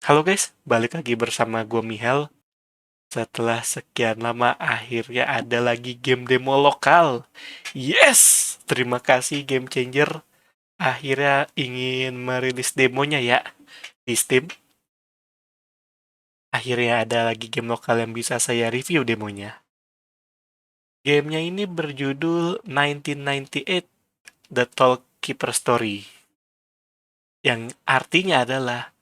Halo guys, balik lagi bersama gue Mihel. Setelah sekian lama akhirnya ada lagi game demo lokal. Yes! Terima kasih Game Changer. Akhirnya ingin merilis demonya ya di Steam. Akhirnya ada lagi game lokal yang bisa saya review demonya. Gamenya ini berjudul 1998 The Tollkeeper Story. Yang artinya adalah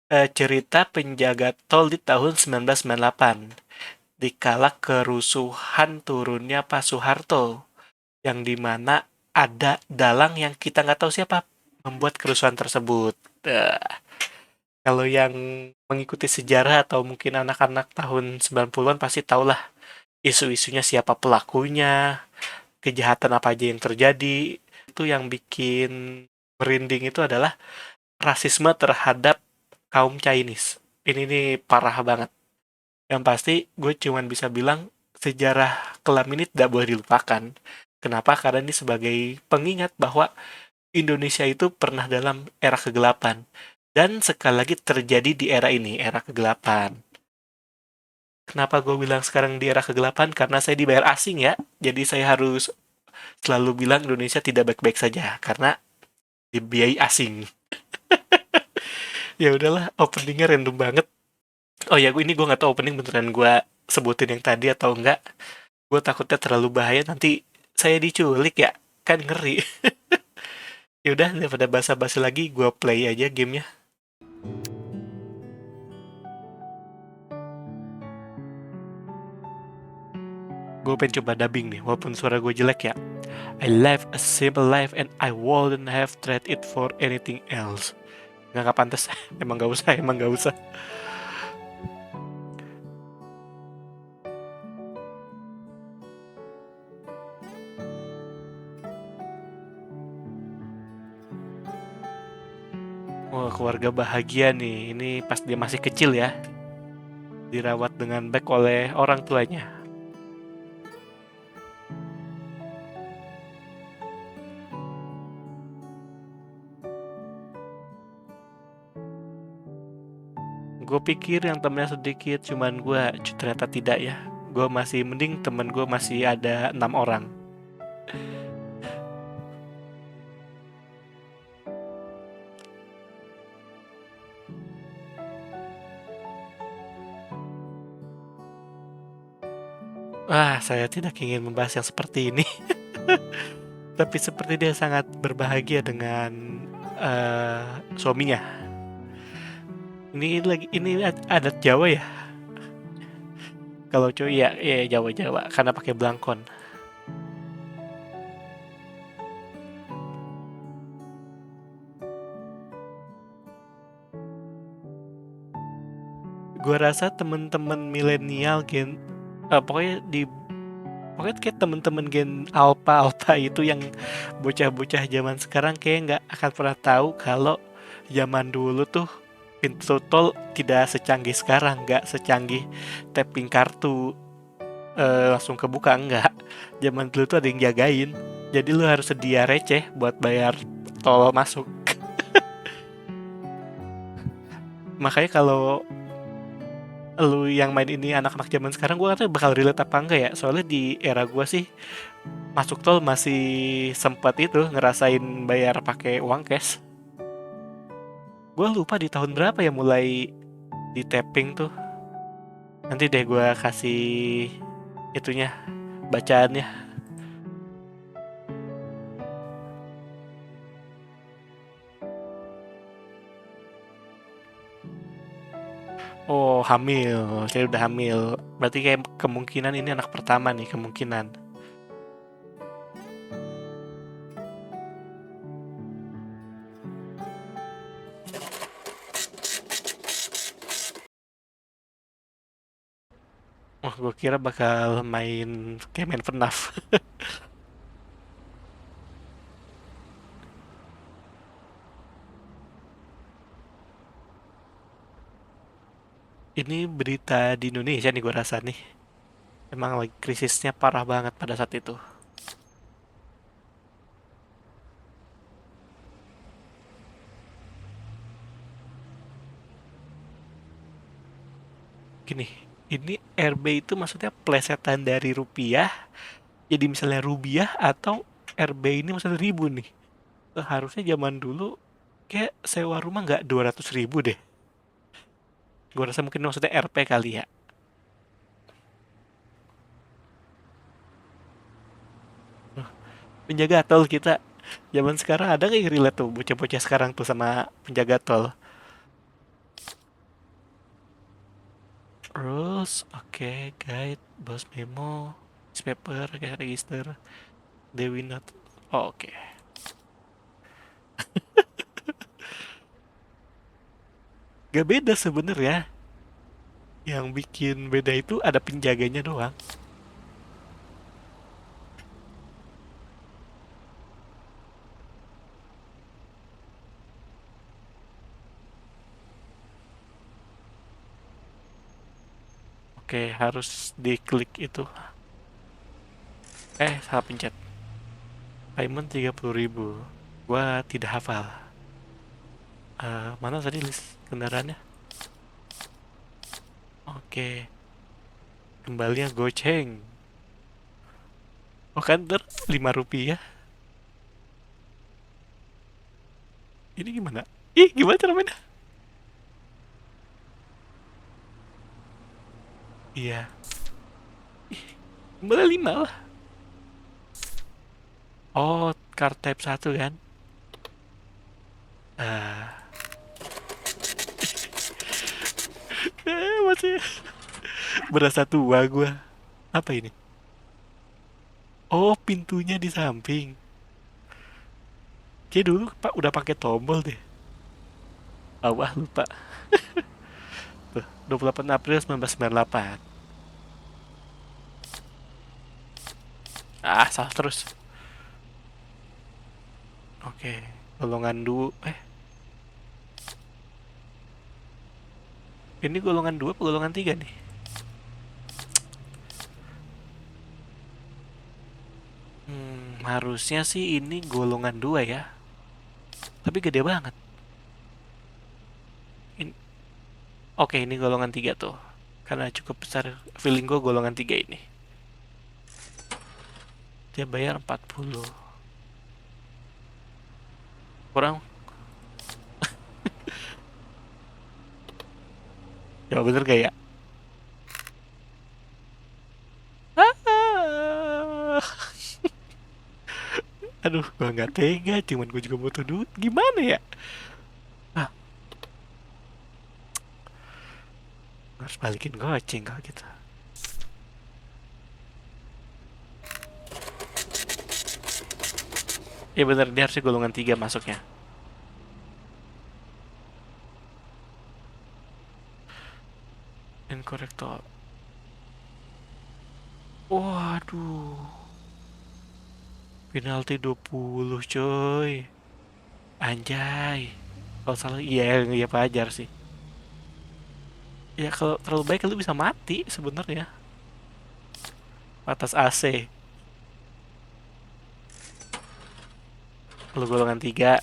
cerita penjaga tol di tahun 1998. Dikala kerusuhan turunnya Pak Soeharto, yang dimana ada dalang yang kita nggak tahu siapa membuat kerusuhan tersebut. Eh, Kalau yang mengikuti sejarah atau mungkin anak-anak tahun 90-an pasti tahulah isu-isunya siapa pelakunya, kejahatan apa aja yang terjadi. Itu yang bikin merinding itu adalah rasisme terhadap kaum Chinese. Ini nih parah banget. Yang pasti gue cuman bisa bilang sejarah kelam ini tidak boleh dilupakan. Kenapa? Karena ini sebagai pengingat bahwa Indonesia itu pernah dalam era kegelapan. Dan sekali lagi terjadi di era ini, era kegelapan. Kenapa gue bilang sekarang di era kegelapan? Karena saya dibayar asing ya. Jadi saya harus selalu bilang Indonesia tidak baik-baik saja. Karena dibiayai asing. Ya udahlah, openingnya random banget. Oh ya, ini gue nggak tahu opening beneran gue sebutin yang tadi atau enggak. Gue takutnya terlalu bahaya nanti saya diculik ya. Kan ngeri. Ya udah daripada basa-basi lagi, gue play aja gamenya. Gue pengen coba dubbing nih, walaupun suara gue jelek ya. I live a simple life and I wouldn't have trade it for anything else. Nggak pantas, emang gak usah, emang gak usah. Wah, keluarga bahagia nih. Ini pas dia masih kecil ya. Dirawat dengan baik oleh orang tuanya. Gue pikir yang temennya sedikit, cuman gue ternyata tidak ya. Gue masih mending temen gue masih ada 6 orang. Wah, saya tidak ingin membahas yang seperti ini. Tapi seperti dia sangat berbahagia dengan eh, suaminya. Ini adat Jawa ya. Kalau cowok ya, ya Jawa Jawa karena pakai belangkon. Gua rasa temen-temen milenial pokoknya kayak temen-temen gen alpha alpha itu yang bocah-bocah zaman sekarang kayak nggak akan pernah tahu kalau zaman dulu tuh pintu tol tidak secanggih sekarang, nggak secanggih tapping kartu langsung kebuka, enggak. Zaman dulu tuh ada yang jagain. Jadi lu harus sedia receh buat bayar tol masuk. Makanya kalau lu yang main ini anak-anak zaman sekarang, gue kata bakal relate apa enggak ya. Soalnya di era gue sih masuk tol masih sempat itu ngerasain bayar pakai uang cash. Gue lupa di tahun berapa ya mulai di tapping tuh. Nanti deh gue kasih itunya, bacaannya. Oh, hamil. Saya udah hamil. Berarti kayak kemungkinan ini anak pertama nih, kemungkinan. Oh, gue kira bakal main kayak main FNAF. Ini berita di Indonesia nih gue rasa nih. Emang lagi krisisnya parah banget pada saat itu. Gini, ini RB itu maksudnya plesetan dari rupiah, jadi misalnya rupiah atau RB ini maksudnya ribu nih. Harusnya zaman dulu kayak sewa rumah nggak 200.000 deh. Gue rasa mungkin maksudnya RP kali ya. Penjaga tol kita zaman sekarang ada nggak yang relate tuh bocah-bocah sekarang tuh sama penjaga tol? Rules, oke, guide, boss memo, newspaper, kayak register, Dewi not. Oh, oke. Gak beda sebenarnya. Yang bikin beda itu ada penjaganya doang. Oke, harus diklik itu. Salah pencet. Payment 30.000. Gua tidak hafal. Mana tadi list kendaraannya? Oke, kembalinya goceng. Oh kan ter 5 rupiah. Ini gimana? Ih, gimana cara mainnya? Iya. Kembali 5 lah. Oh, card type 1 kan? Ah, masih berasa tua gua. Apa ini? Oh, pintunya di samping. Kayak dulu Pak udah pakai tombol deh. Wah, lupa. Tuh, 28 April 1998. Salah terus. Oke, golongan dua. Ini golongan 2 atau golongan 3 nih? Harusnya sih ini golongan 2 ya. Tapi gede banget. Ini, oke, ini golongan 3 tuh. Karena cukup besar. Feeling gue golongan 3 ini. Dia bayar 40. Kurang. Ya bener gak ya? Ah, aduh, gue nggak tega. Cuman gue juga butuh duit. Gimana ya? Ah, harus balikin goceng kalau gitu. Ya bener, dia harusnya golongan 3 masuknya. Incorrecto. Waduh. Penalti 20 coy. Anjay. Kalau salah, iya, iya wajar sih. Ya kalau terlalu baik lu bisa mati sebenarnya. Atas AC. Lu golongan 3.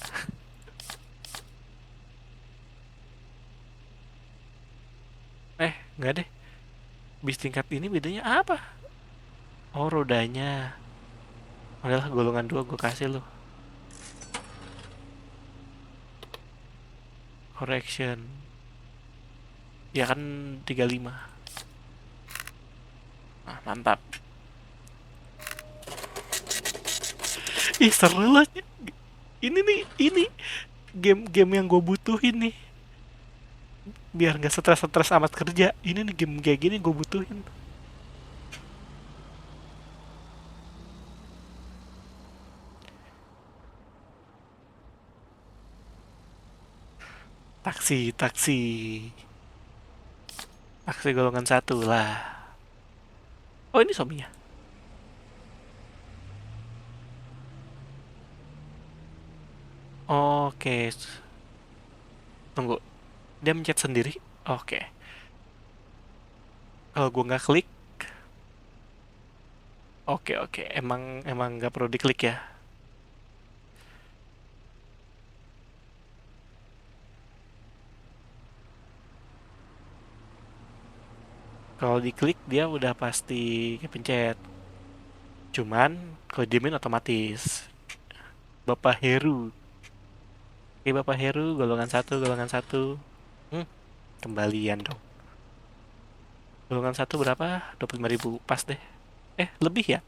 Nggak deh. Bis tingkat ini bedanya apa? Oh, rodanya. Adalah golongan 2 gue kasih lu. Correction. Ya kan 35. Nah, mantap. Ih, seru lah. Ini nih, ini game-game yang gue butuhin nih. Biar nggak stres-stres amat kerja. Ini nih game kayak gini gue butuhin. Taksi, taksi. Taksi golongan 1 lah. Oh, ini suaminya. Oke, tunggu. Dia mencet sendiri. Oke. Kalau gue nggak klik, oke oke. Emang emang nggak perlu diklik ya. Kalau diklik dia udah pasti kepencet. Cuman kalau diemin otomatis. Bapak Heru. Oke, Bapak Heru, golongan satu, golongan satu. Hmm, kembalian dong. Golongan satu berapa? 25.000 pas deh. Lebih ya?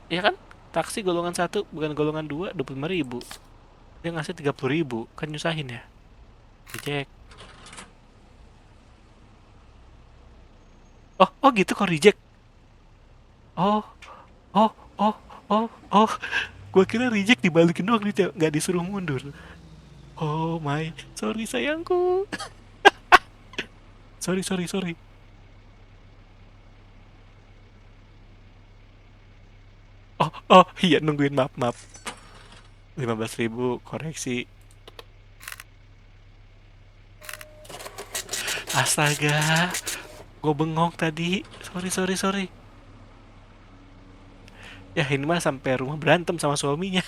Iya kan? Taksi golongan satu, bukan golongan dua, 25.000. Dia ngasih 30.000, kan nyusahin ya. Reject. Oh gitu kok reject. Oh, oh, oh, oh. Gua kira reject dibalikin doang, nggak disuruh mundur. Oh my, sorry sayangku. Sorry. Oh, iya nungguin, maaf. 15.000 koreksi. Astaga, gue bengong tadi. Sorry. Ya ini mah sampai rumah berantem sama suaminya.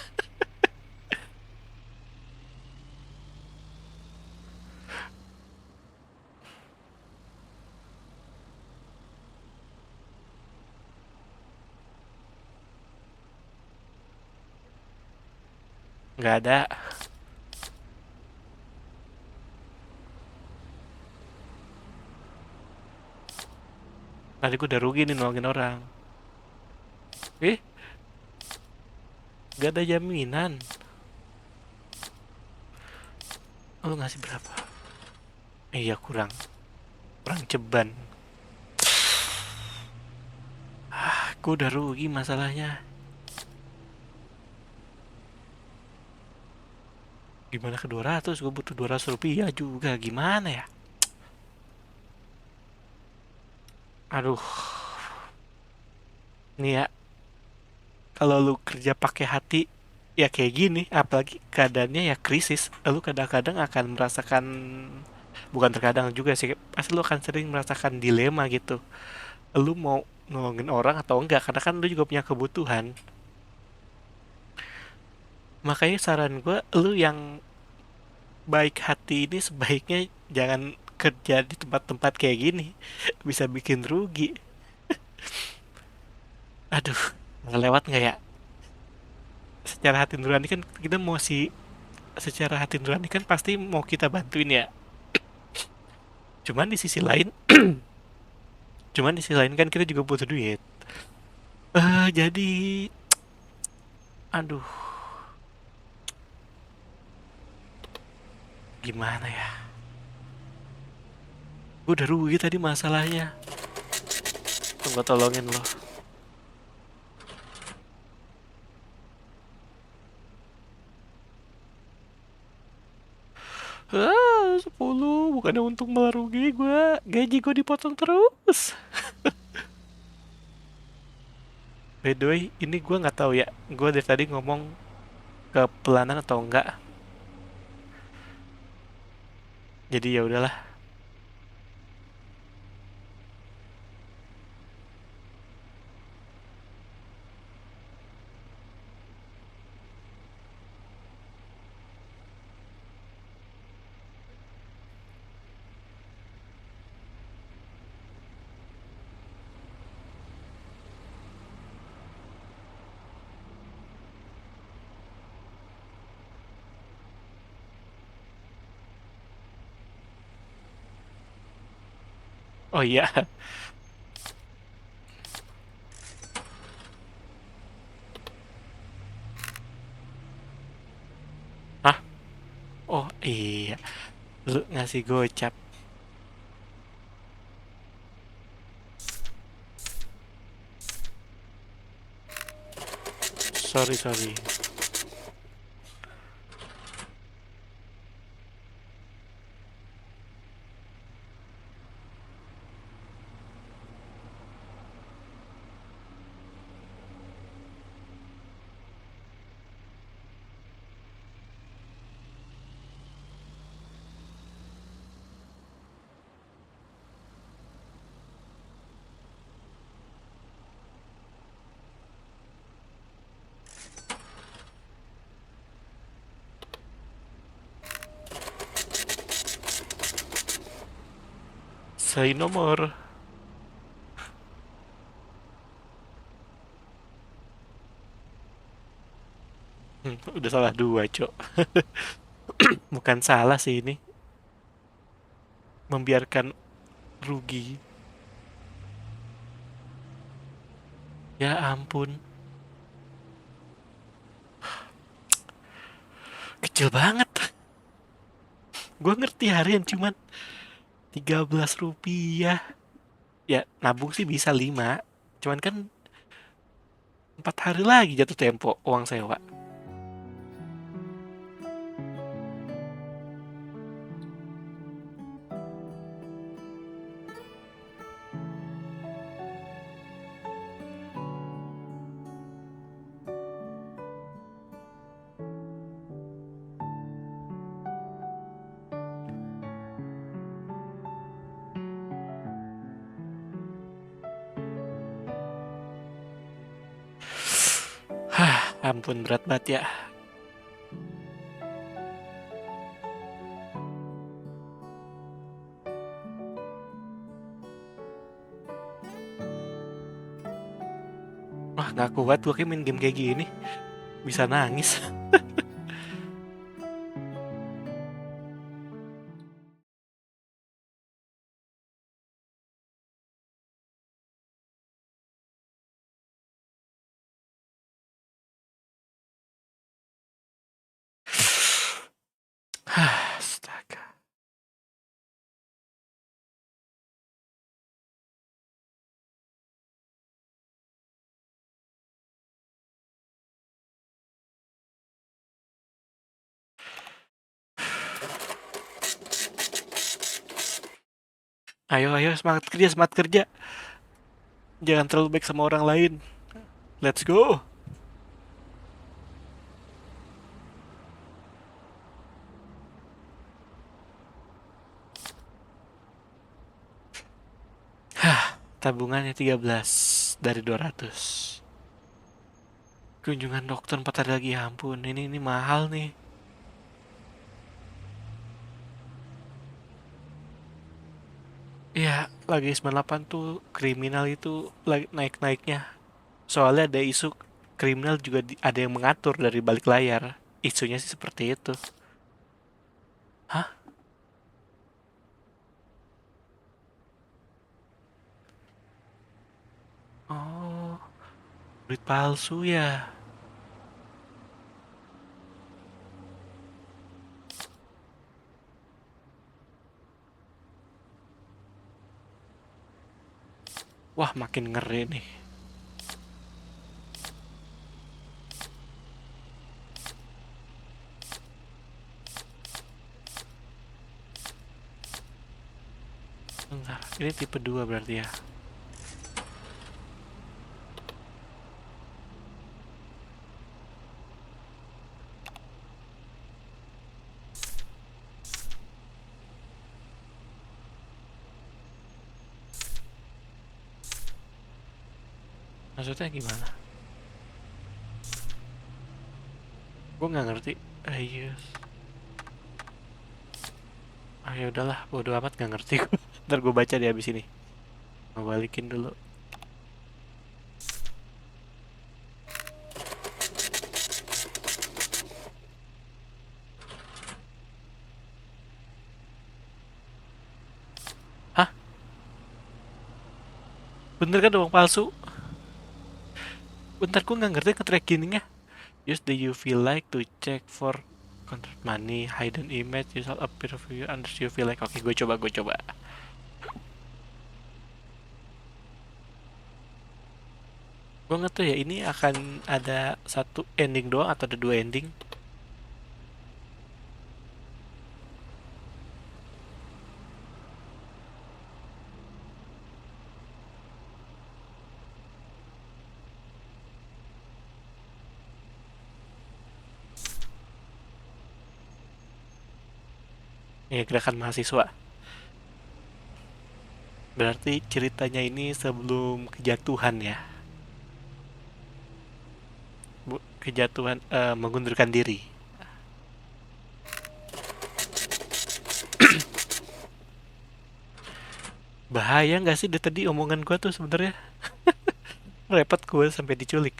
Nggak ada. Nanti gue udah rugi nih nolongin orang. Eh, nggak ada jaminan. Lu ngasih berapa? Iya, kurang ceban. Gue udah rugi masalahnya. Gimana ke 200? Gue butuh 200 rupiah juga. Gimana ya? Aduh, nih ya. Kalau lu kerja pakai hati, ya kayak gini. Apalagi keadaannya ya krisis. Lu kadang-kadang akan merasakan, bukan terkadang juga sih, pasti lu akan sering merasakan dilema gitu. Lu mau nolongin orang atau enggak, karena kan lu juga punya kebutuhan. Makanya saran gue, lu yang baik hati ini sebaiknya jangan kerja di tempat-tempat kayak gini. Bisa bikin rugi. Aduh, lewat nggak ya? Secara hati nurani kan kita mau secara hati nurani kan pasti mau kita bantuin ya. Cuman di sisi lain, cuman di sisi lain kan kita juga butuh duit. Jadi, aduh, gimana ya? Gue udah rugi tadi masalahnya. Tunggu tolongin lo. 10, bukannya untung malah rugi gue. Gaji gue dipotong terus. By the way, ini gue nggak tahu ya. Gue dari tadi ngomong ke pelanan atau enggak. Jadi ya udahlah. Oh iya. Hah? Oh iya. Lu ngasih gocap. Sorry. Pisahin nomor. Udah salah dua, Cok. Bukan salah sih ini. Membiarkan rugi. Ya ampun. Kecil banget. Gue ngerti harian cuman 13 rupiah. Ya, nabung sih bisa 5. Cuman kan 4 hari lagi jatuh tempo uang sewa. Hah, ampun berat banget ya. Wah, gak kuat gue kayak main game kayak gini. Bisa nangis. Hah, astaga. Ayo, ayo, semangat kerja, semangat kerja. Jangan terlalu baik sama orang lain. Let's go. Tabungannya 13 dari 200. Kunjungan dokter 4 hari lagi, ya ampun. Ini mahal nih. Ya, lagi 98 tuh kriminal itu lagi naik-naiknya. Soalnya ada isu kriminal juga ada yang mengatur dari balik layar. Isunya sih seperti itu. Hah? Oh, duit palsu ya. Wah, makin ngeri nih. Bentar, ini tipe 2 berarti ya. Maksudnya gimana? Gue nggak ngerti. Ayo. Ah, ya udahlah, bodo amat nggak ngerti. Ntar gue baca di abis ini. Mau balikin dulu. Hah? Bener kan uang palsu? Bentar, gue nggak ngerti nge-track gininya. Use the UV light to check for contract money, hidden image, result appear view under UV light. Oke, gue coba. Gue nggak tahu ya, ini akan ada satu ending doang atau ada dua ending. Ya, gerakan mahasiswa. Berarti ceritanya ini sebelum kejatuhan ya. Kejatuhan mengundurkan diri. Bahaya nggak sih dari tadi omongan gua tuh sebenarnya? Repot gue sampai diculik.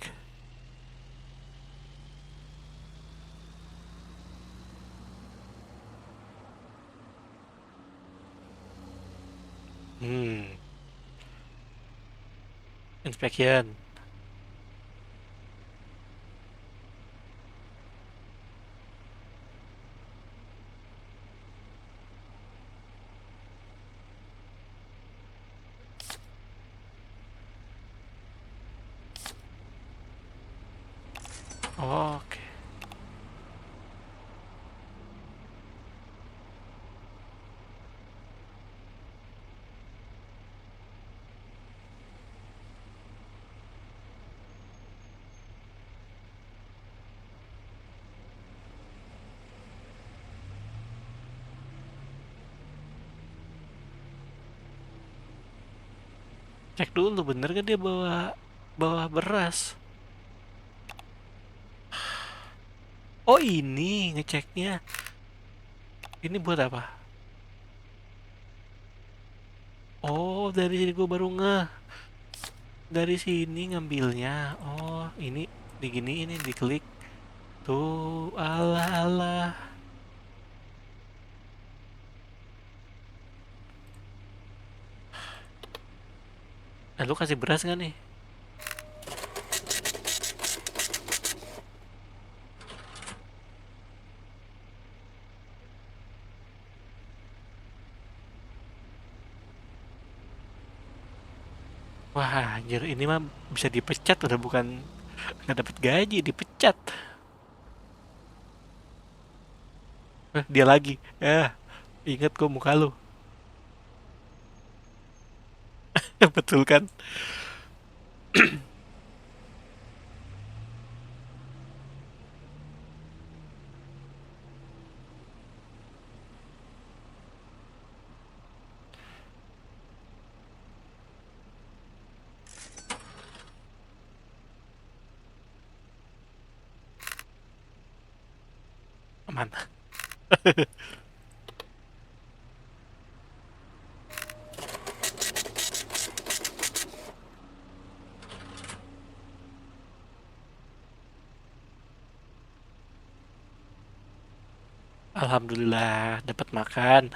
Hmm, inspection. Oke. Cek dulu bener kan dia bawa bawa beras. Oh ini ngeceknya. Ini buat apa? Oh dari sini gue baru ngeh. Dari sini ngambilnya. Oh ini digini ini diklik. Tuh alah alah. Nah, lu kasih beras nggak nih? Wah anjir ini mah bisa dipecat udah bukan nggak dapet gaji dipecat. Dia lagi. Ingat kok muka lu. Betul kan? Aman. Alhamdulillah dapat makan.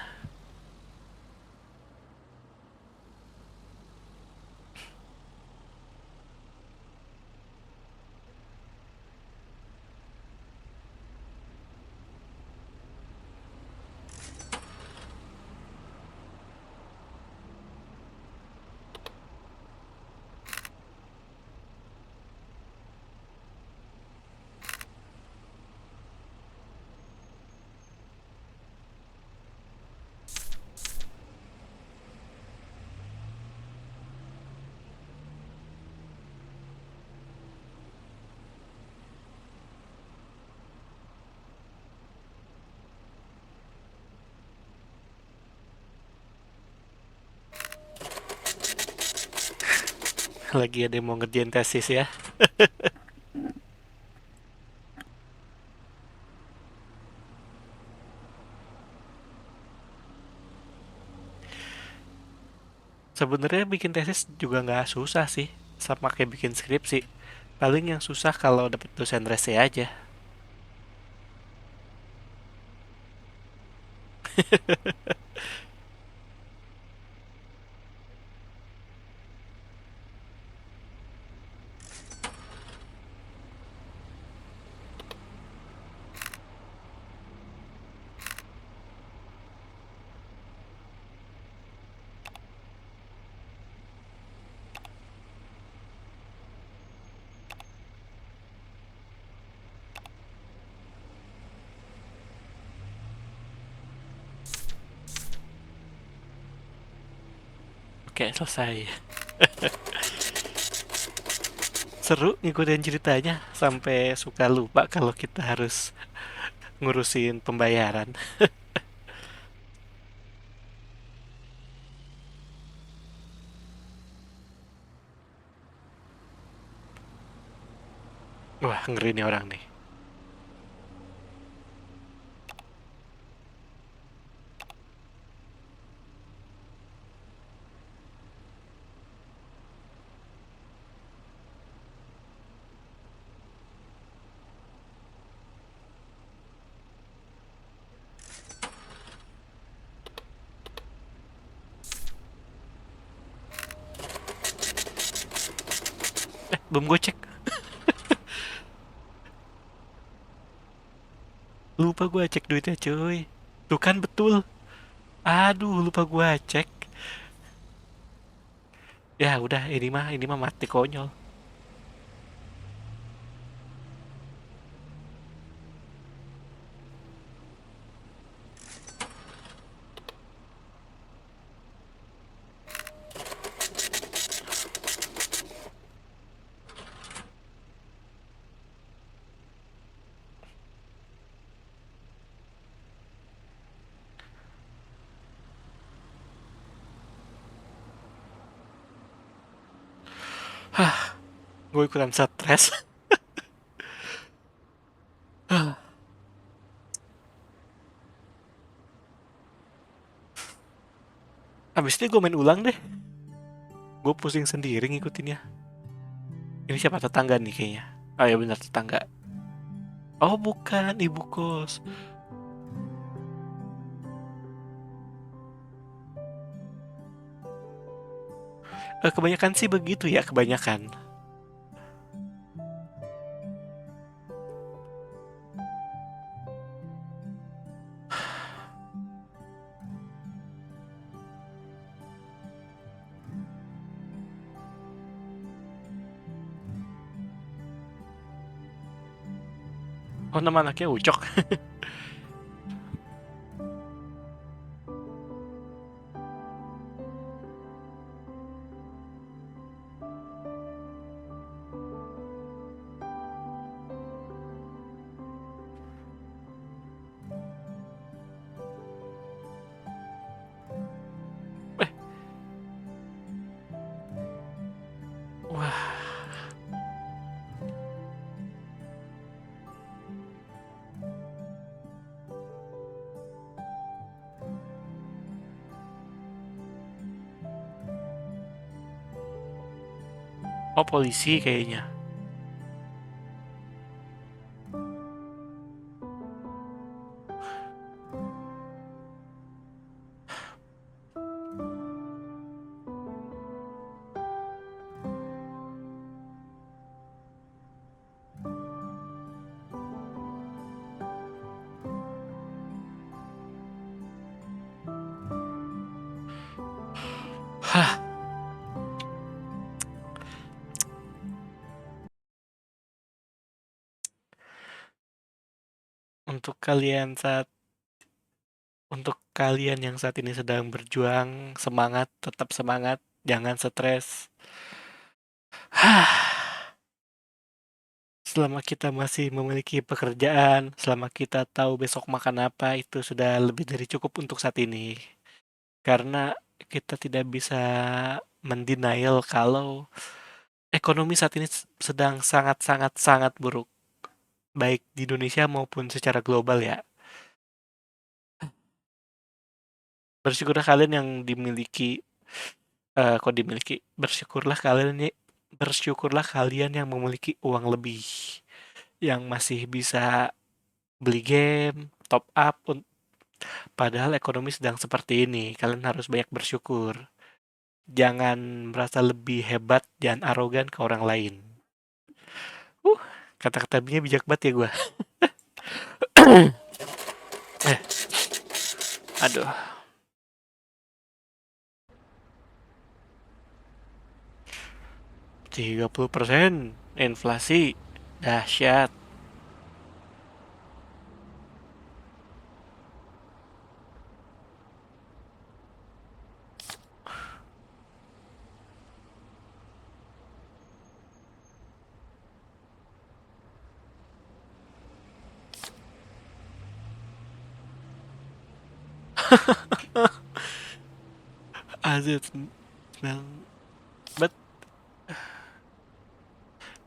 Lagi ada yang mau ngerjain tesis ya. Sebenarnya bikin tesis juga nggak susah sih, sama kayak bikin skripsi. Paling yang susah kalau dapet dosen rese aja. Oke, selesai. Seru ngikutin ceritanya sampai suka lupa kalau kita harus ngurusin pembayaran. Wah, ngeri nih orang nih. Belum gue cek. Lupa gue cek duitnya cuy. Tuh kan betul. Aduh, lupa gue cek. Ya udah, ini mah mati konyol. Gue ikutan stres. Abis ini gue main ulang deh. Gue pusing sendiri ngikutinnya. Ini siapa tetangga nih kayaknya. Oh ya benar tetangga. Oh bukan ibu kos. Kebanyakan sih begitu ya kebanyakan. Oh nama anaknya Ucok. Eh, wah. Oh polisi kayaknya. Hah. Untuk kalian saat untuk kalian yang saat ini sedang berjuang, semangat, tetap semangat, jangan stres. Hah. Selama kita masih memiliki pekerjaan, selama kita tahu besok makan apa, itu sudah lebih dari cukup untuk saat ini. Karena kita tidak bisa mendenial kalau ekonomi saat ini sedang sangat-sangat sangat buruk, baik di Indonesia maupun secara global ya. Bersyukurlah kalian yang dimiliki, kok dimiliki, bersyukurlah kalian yang memiliki uang lebih, yang masih bisa beli game, top up, padahal ekonomi sedang seperti ini. Kalian harus banyak bersyukur. Jangan merasa lebih hebat, jangan arogan ke orang lain. Uh, kata-katanya bijak banget ya gue. Eh, aduh. 30% inflasi. Dahsyat. Azet smell. But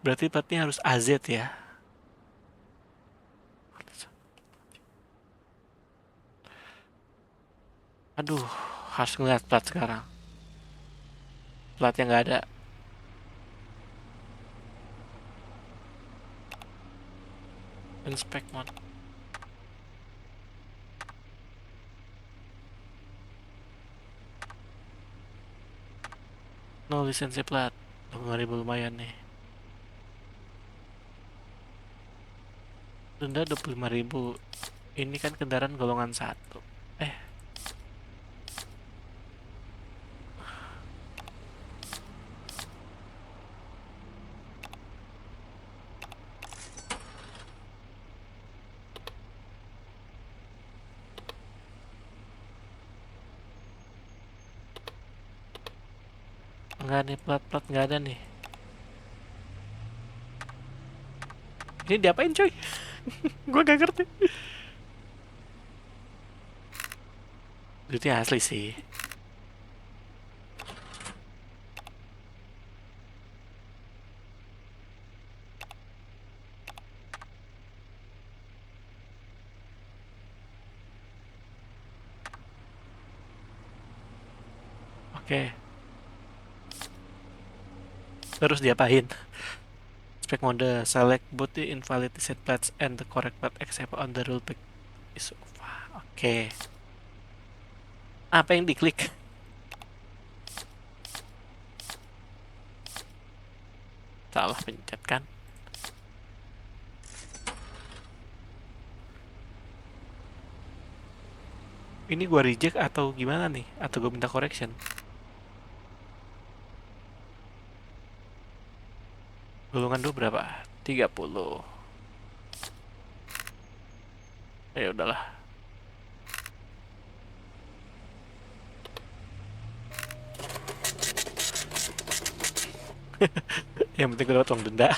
berarti platnya harus AZ ya. Aduh, harus ngeliat plat sekarang. Platnya nggak ada. Inspect mode. No lisensi plat. 5.000 lumayan nih. Denda 25.000. Ini kan kendaraan golongan satu. Eh, enggak nih, plat-plat nggak ada nih. Ini diapain coy? Gue gak ngerti. Duitnya asli sih. Oke, terus diapain? Spek mode, select both the invalid set plats and the correct plat except on the rule book is Oke. Apa yang diklik? Salah pencet kan? Ini gua reject atau gimana nih? Atau gua minta correction? Golongan 2 berapa? 30. Ya udahlah. Yang penting gue dapat uang denda.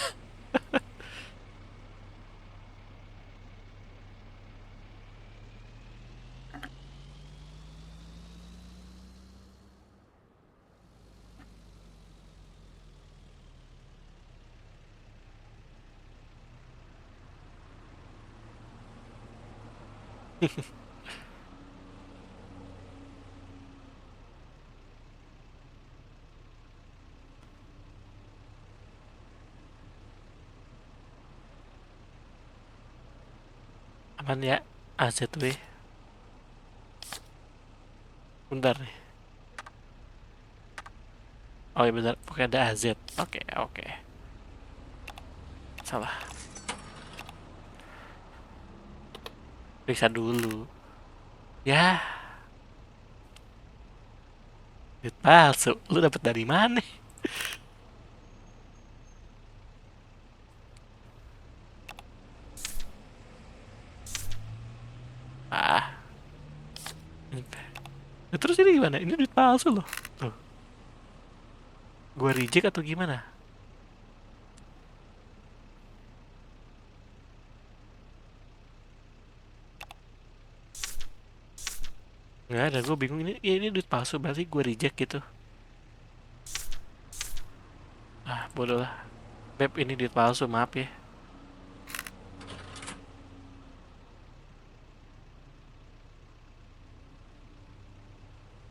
Aman ya? AZW. Bentar nih. Oh iya benar, pokoknya ada AZ. Oke, oke. Salah. Periksa dulu. Ya, duit palsu. Lu dapet dari mana? Ah, nah, terus ini gimana? Ini duit palsu loh. Tuh, gua reject atau gimana? Nggak ada, gue bingung ini duit palsu berarti gue reject gitu. Ah, bodoh lah. Beb, ini duit palsu, maaf ya.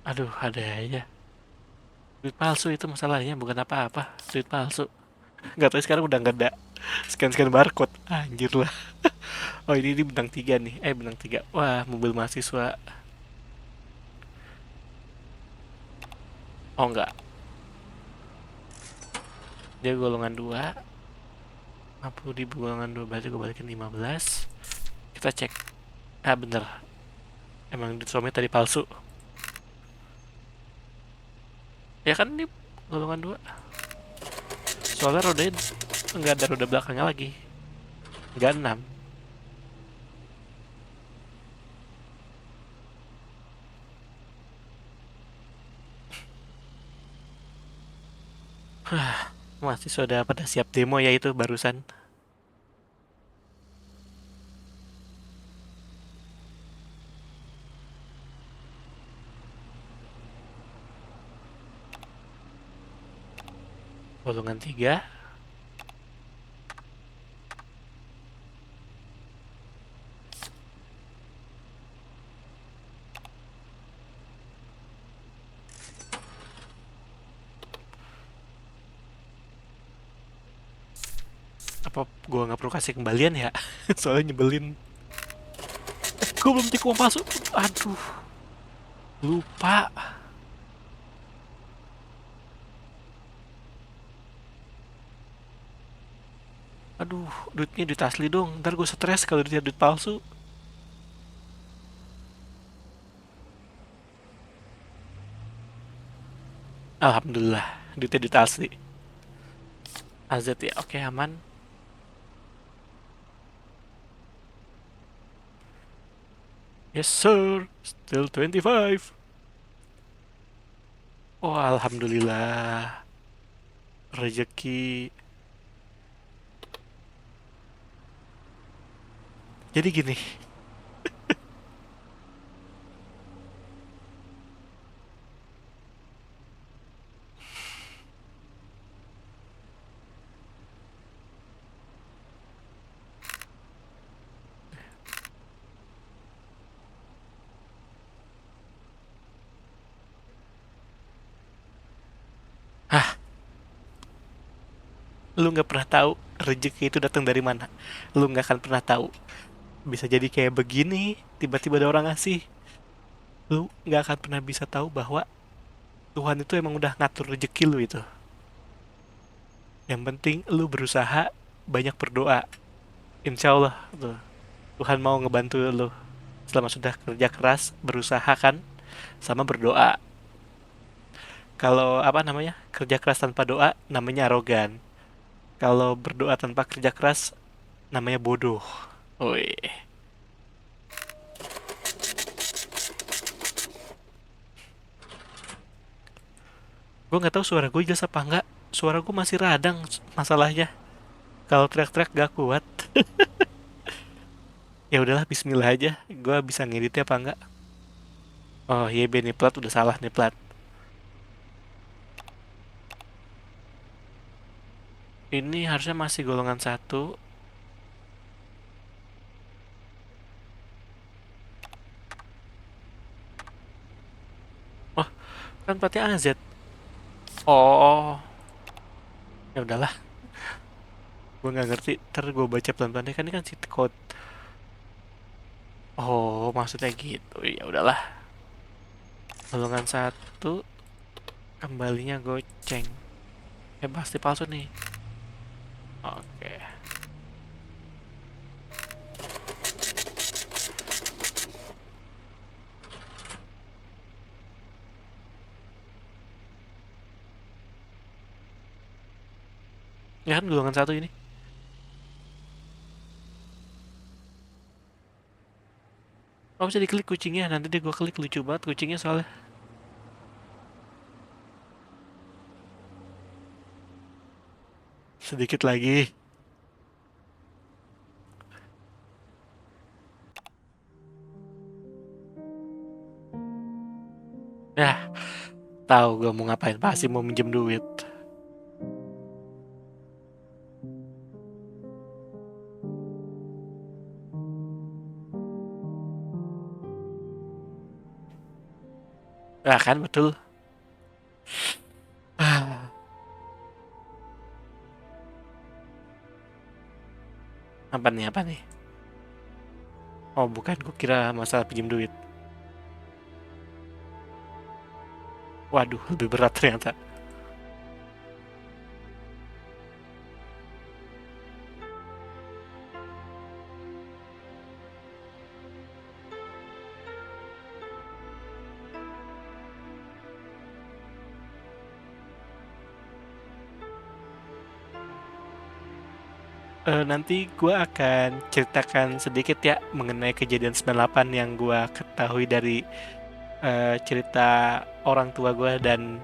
Aduh, ada aja. Duit palsu itu masalahnya, bukan apa-apa. Duit palsu. Nggak tahu sekarang udah nggak ada. Scan-scan barcode. Anjir lah. Oh, ini bintang 3 nih. Bintang 3. Wah, mobil mahasiswa. Oh, enggak. Dia golongan 2. 50.000 golongan 2. Berarti gue balikin 15. Kita cek. Ah, bener. Emang duit suami tadi palsu. Ya kan ini golongan 2. Soalnya rodanya nggak ada roda belakangnya lagi. Nggak 6. Masih sudah pada siap demo ya itu barusan. Golongan 3. Apa gua nggak perlu kasih kembalian ya? Soalnya nyebelin. Gue belum cek uang masuk. Aduh, lupa. Aduh, duitnya duit asli dong. Ntar gue stres kalau duitnya duit palsu. Alhamdulillah, duitnya duit asli. AZ ya, oke aman. Yes sir, still 25. Oh alhamdulillah, rezeki. Jadi gini, ah, lu nggak pernah tahu rezeki itu datang dari mana. Lu nggak akan pernah tahu. Bisa jadi kayak begini, tiba-tiba ada orang ngasih. Lu nggak akan pernah bisa tahu bahwa Tuhan itu emang udah ngatur rezeki lu itu. Yang penting lu berusaha, banyak berdoa. Insya Allah tuh, Tuhan mau ngebantu lu. Selama sudah kerja keras, berusaha kan, sama berdoa. Kalau apa namanya, kerja keras tanpa doa, namanya arogan. Kalau berdoa tanpa kerja keras, namanya bodoh. Woi, gue nggak tahu suara gue jelas apa enggak. Suara gue masih radang masalahnya. Kalau teriak-teriak gak kuat. Ya udahlah, Bismillah aja. Gue bisa ngeditnya apa enggak? Oh iya, nih plat udah salah nih plat. Ini harusnya masih golongan satu. Oh, kan platnya AZ. Oh, ya udahlah. Gue nggak ngerti. Ntar gue baca pelan-pelan deh. Kan ini kan cheat code. Oh, maksudnya gitu. Ya udahlah. Golongan satu, kembalinya goceng. Pasti palsu nih. Oke. Ya kan golongan satu ini. Oh, bisa diklik kucingnya. Nanti deh gue klik, lucu banget kucingnya soalnya. Sedikit lagi. Ya, tahu gue mau ngapain. Pasti mau minjem duit. Ah kan betul. Ah, apa nih, apa nih? Oh bukan, gue kira masalah pinjem duit. Waduh, lebih berat ternyata. Nanti gue akan ceritakan sedikit ya mengenai kejadian 98 yang gue ketahui dari cerita orang tua gue dan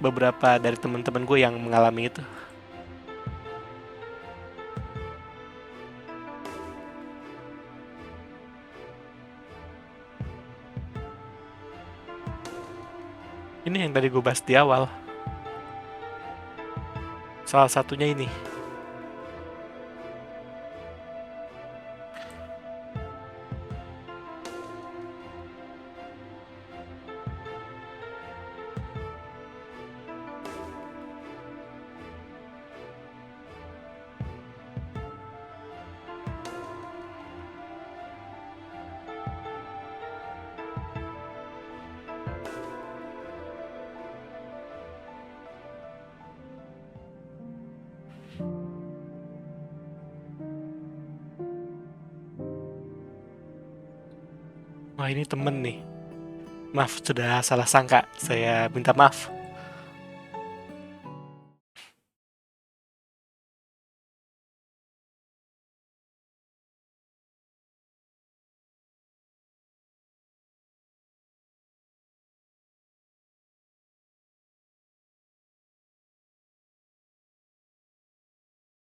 beberapa dari teman-teman gue yang mengalami itu. Ini yang tadi gue bahas di awal. Salah satunya ini. Wah, ini temen nih. Maaf, sudah salah sangka. Saya minta maaf.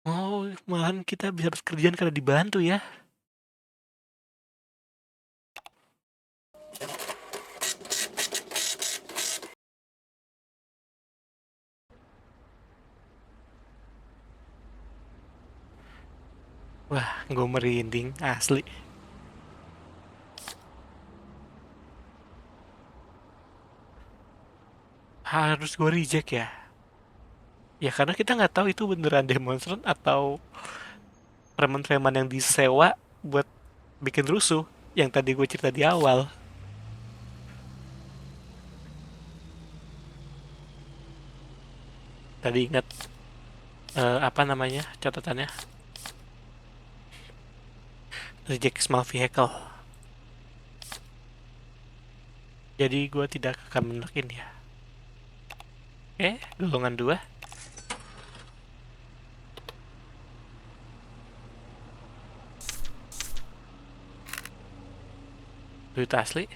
Oh, malahan kita bisa bekerjaan karena dibantu ya. Wah, gue merinding, asli. Harus gue reject ya? Ya karena kita nggak tahu itu beneran demonstran atau preman-preman yang disewa buat bikin rusuh. Yang tadi gue cerita di awal. Tadi ingat apa namanya catatannya? Reject small vehicle. Jadi gue tidak akan menekin ya. Oke, golongan 2. Duit asli.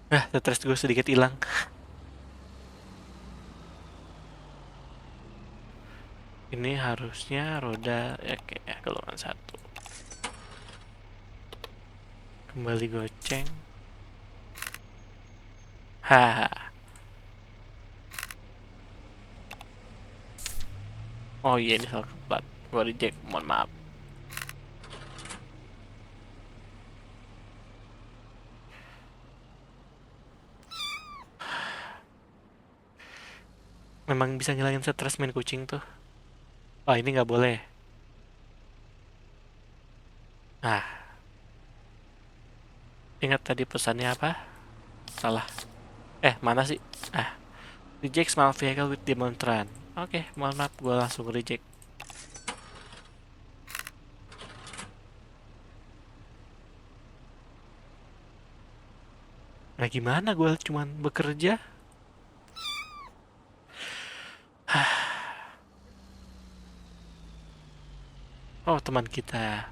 Nah, stres gue sedikit hilang. Ini harusnya roda ya kayak golongan 1. Kembali goceng. Haha. Oh iya, ini salah keempat. Gue reject, mohon maaf. Memang bisa ngilangin stres main kucing tuh. Oh, ini nggak boleh. Nah, ingat tadi pesannya apa? Salah. Mana sih? Ah, reject small vehicle with demonstran. Oke, mohon maaf, gue langsung reject. Nah, gimana gue cuman bekerja? Oh, teman kita.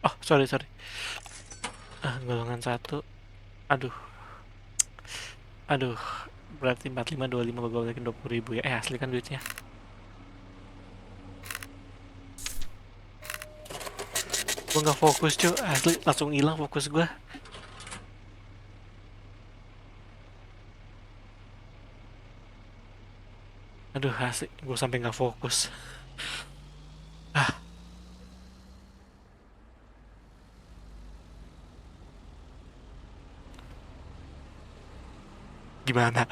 Oh, sorry, sorry. Golongan 1. Aduh, aduh. Berarti 4525 gue balikin 20.000 ya. Asli kan duitnya. Gue nggak fokus cuy, asli langsung hilang fokus gue. Aduh, asli gue sampai nggak fokus. Ah, gimana?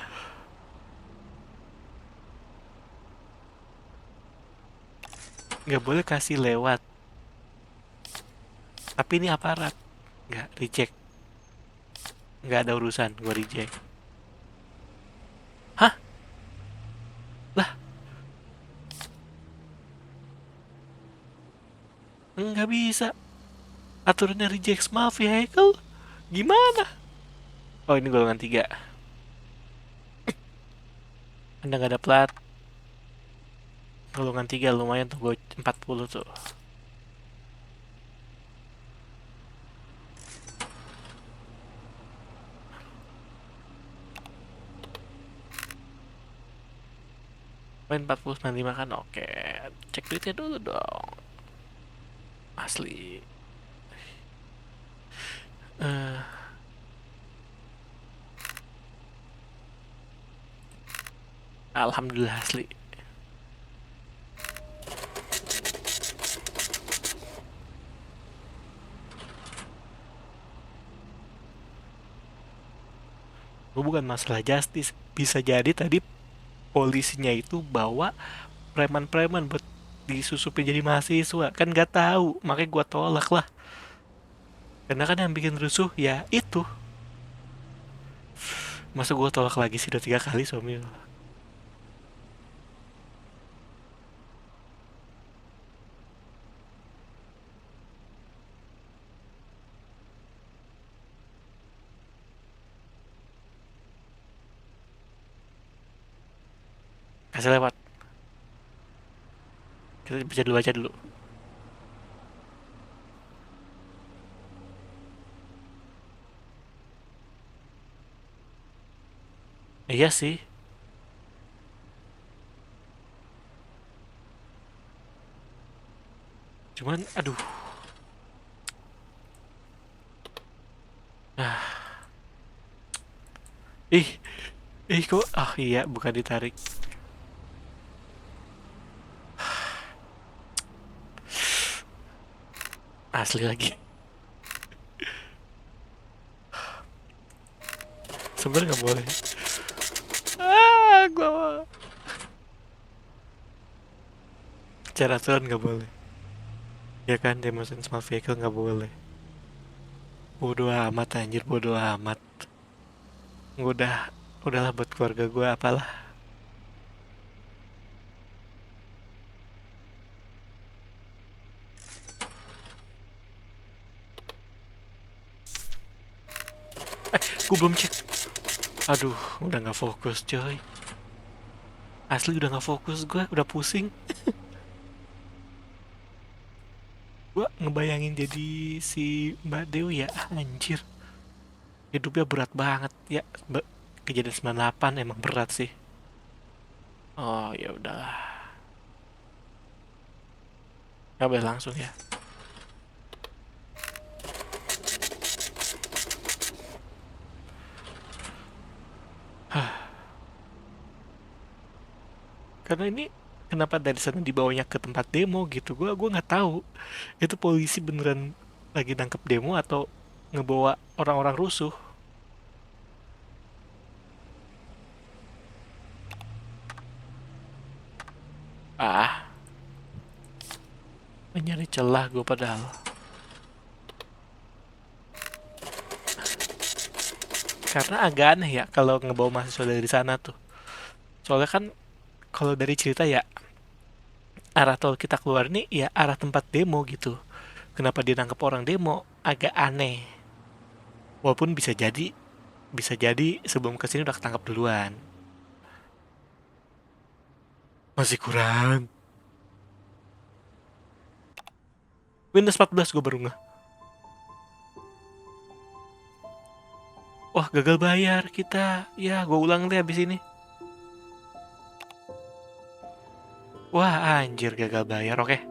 Nggak boleh kasih lewat. Tapi ini aparat. Nggak, reject. Nggak ada urusan, gue reject. Hah? Lah, nggak bisa. Aturannya reject small vehicle? Gimana? Oh, ini golongan 3. Anda nggak ada plat. Golongan 3 lumayan tuh, gue 40 tuh. Poin 40,95 kan, oke. Cek duitnya dulu dong. Asli. Eh, Alhamdulillah asli. Gue bukan masalah justice. Bisa jadi tadi polisinya itu bawa preman-preman buat disusupin jadi mahasiswa. Kan nggak tahu, makanya gue tolak lah. Karena kan yang bikin rusuh ya itu. Masa gue tolak lagi sih udah 3 kali suami lo. Kasih lewat. Kita baca dulu. Iya sih. Cuman aduh. Ah, ih, kok iya bukan ditarik. Asli lagi. Sebenarnya nggak boleh. Gua cara aturan nggak boleh. Ya kan, demonstration smart vehicle nggak boleh. Bodoh amat anjir, bodoh amat. Udahlah buat keluarga gue apalah. Gue belum cek. Aduh, udah nggak fokus coy. Asli udah nggak fokus gue, udah pusing. Gue ngebayangin jadi si Mbak Dewi ya, anjir. Hidupnya berat banget ya. Kejadian 98 emang berat sih. Oh ya udahlah. Gak boleh langsung ya. Karena ini kenapa dari sana dibawanya ke tempat demo gitu, gue nggak tahu itu polisi beneran lagi nangkep demo atau ngebawa orang-orang rusuh. Ah, nyari celah gue padahal. Karena agak aneh ya kalau ngebawa mahasiswa dari sana tuh. Soalnya kan kalau dari cerita ya, arah tol kita keluar nih ya arah tempat demo gitu. Kenapa dia nangkep orang demo? Agak aneh. Walaupun bisa jadi sebelum kesini udah ketangkap duluan. Masih kurang. Windows 14 gue baru nggak. Wah, gagal bayar kita. Ya, gue ulang deh abis ini. Wah, anjir gagal bayar. Oke,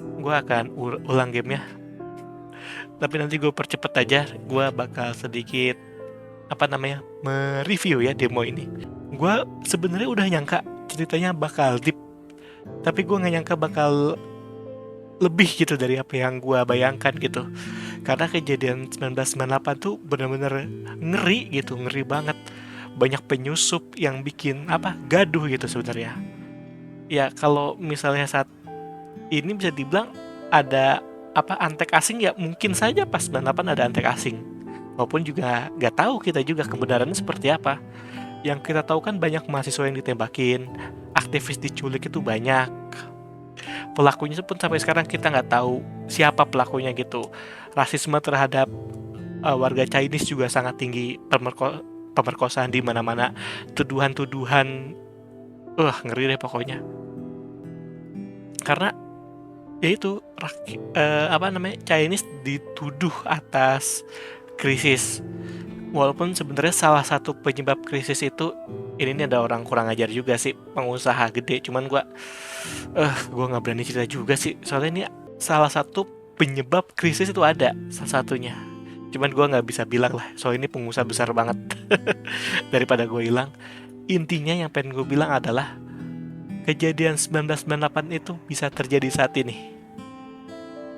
gue akan ulang gamenya. Tapi nanti gue percepet aja. Gue bakal sedikit apa namanya mereview ya demo ini. Gue sebenarnya udah nyangka ceritanya bakal deep, tapi gue nggak nyangka bakal lebih gitu dari apa yang gue bayangkan gitu. Karena kejadian 1998 tuh bener-bener ngeri gitu, ngeri banget. Banyak penyusup yang bikin apa gaduh gitu sebenarnya. Ya kalau misalnya saat ini bisa dibilang ada apa antek asing ya mungkin saja pas 98 ada antek asing. Walaupun juga nggak tahu kita juga kebenarannya seperti apa. Yang kita tahu kan banyak mahasiswa yang ditembakin, aktivis diculik itu banyak. Pelakunya pun sampai sekarang kita nggak tahu siapa pelakunya gitu. Rasisme terhadap warga Chinese juga sangat tinggi, pemerkosaan di mana-mana, tuduhan-tuduhan, ngeri deh pokoknya. Karena ya itu apa namanya Chinese dituduh atas krisis Walaupun sebenarnya salah satu penyebab krisis itu ini nih ada orang kurang ajar juga sih, pengusaha gede. Cuman gua nggak berani cerita juga sih. Soalnya ini salah satu penyebab krisis itu ada salah satunya. Cuman gua nggak bisa bilang lah. Soalnya ini pengusaha besar banget. Daripada gue hilang. Intinya yang pengen gue bilang adalah kejadian 1998 itu bisa terjadi saat ini.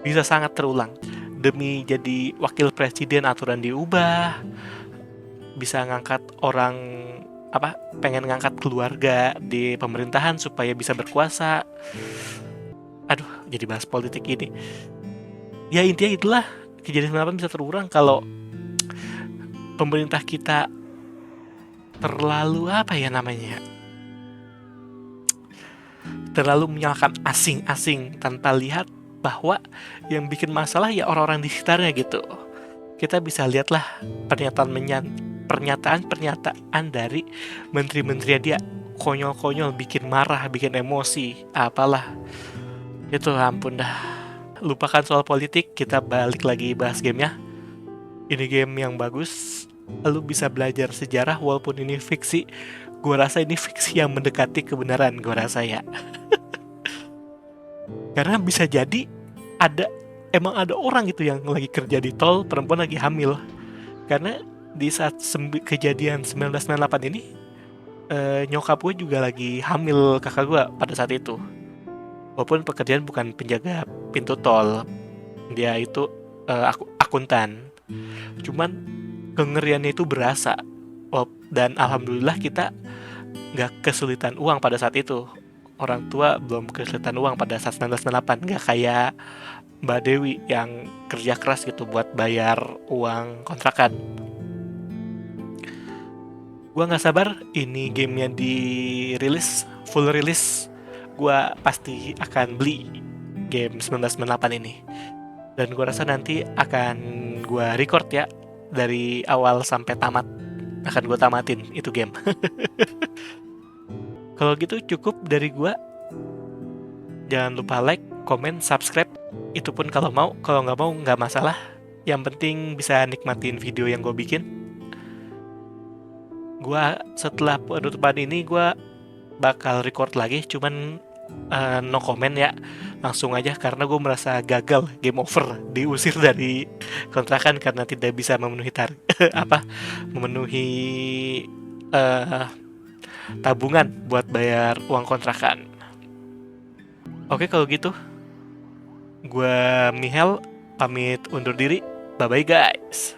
Bisa sangat terulang. Demi jadi wakil presiden aturan diubah, bisa ngangkat orang pengen ngangkat keluarga di pemerintahan supaya bisa berkuasa. Aduh, jadi bahas politik ini. Ya intinya itulah, kejadian 98 bisa terulang kalau pemerintah kita terlalu terlalu menyalahkan asing-asing tanpa lihat bahwa yang bikin masalah ya orang-orang di sekitarnya gitu. Kita bisa lihatlah pernyataan-pernyataan dari menteri-menteri dia, konyol-konyol, bikin marah, bikin emosi, apalah. Itu ampun dah. Lupakan soal politik, kita balik lagi bahas gamenya. Ini game yang bagus. Lu bisa belajar sejarah walaupun ini fiksi. Gue rasa ini fiksi yang mendekati kebenaran, gue rasa ya. Karena bisa jadi emang ada orang gitu yang lagi kerja di tol, perempuan lagi hamil. Karena di saat kejadian 1998 ini, nyokap gue juga lagi hamil kakak gue pada saat itu. Walaupun pekerjaan bukan penjaga pintu tol, dia itu akuntan. Cuman kengeriannya itu berasa. Dan alhamdulillah kita nggak kesulitan uang pada saat itu. Orang tua belum kesulitan uang pada saat 1998, nggak kayak Mbak Dewi yang kerja keras gitu buat bayar uang kontrakan. Gua nggak sabar ini gamenya dirilis, full rilis. Gua pasti akan beli game 1998 ini. Dan gua rasa nanti akan gua record ya dari awal sampai tamat. Akan gua tamatin itu game. Kalau gitu cukup dari gua. Jangan lupa like, comment, subscribe. Itu pun kalau mau, kalau nggak mau nggak masalah. Yang penting bisa nikmatin video yang gue bikin. Gua setelah penutupan ini gue bakal record lagi, cuman no comment ya, langsung aja karena gue merasa gagal, game over, diusir dari kontrakan karena tidak bisa memenuhi memenuhi eh, tabungan buat bayar uang kontrakan. Oke kalau gitu, gue Michel pamit undur diri. Bye bye guys.